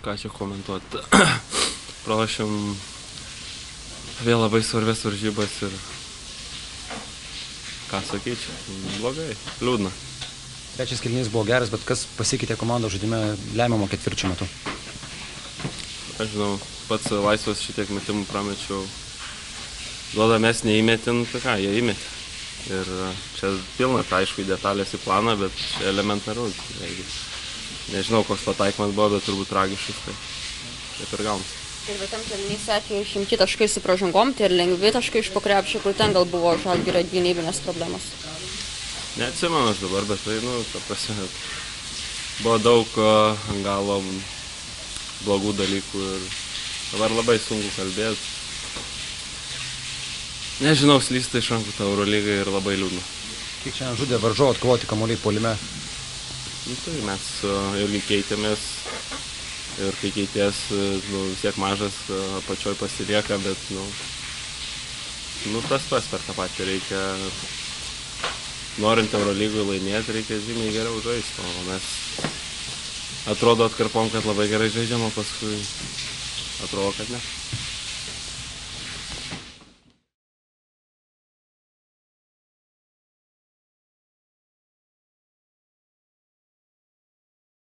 Ką čia komentuoti. Pralašėm vėl labai svarbės varžybas ir ką sakyčiau, blogai, liūdna. Trečias kėlinys buvo geras, bet kas pasikeitė komandos žaidime lemiamo ketvirčio metu? Aš žinau, pats laisvas šitiek metimų pramečiau. Duoda mes neįmetin, tai ką, jie įmetė. Ir čia pilna, tai aišku, detalės į planą, bet čia elementaru. Nežinau, koks pataikymas buvo, bet turbūt tragiškas, tai taip ir gaunasi. Ir tam kėlinys atveju išimti taškai su pražangom, tai ir lengvi taškai iš po krepšio, kur ten gal buvo Žalgirio gynybinės problemos. Neatsimenu aš dabar, bet tai, ta prasme, buvo daug ant galo blogų dalykų ir dabar labai sunku kalbėti. Nežinau, slysta iš rankų tą Eurolygą ir labai liūdna. Kiek šiandien žudė varžovą atkovoti kamuoliai puolime? Tai mes irgi keitėmės ir kai keitės, vis tiek mažas apačioj pasilieka, bet tas per tą patį reikia, norint Eurolygui laimėti, reikia žymiai geriau žaisti, o mes atrodo atkarpom, kad labai gerai žaidžiam, o paskui atrodo, kad ne.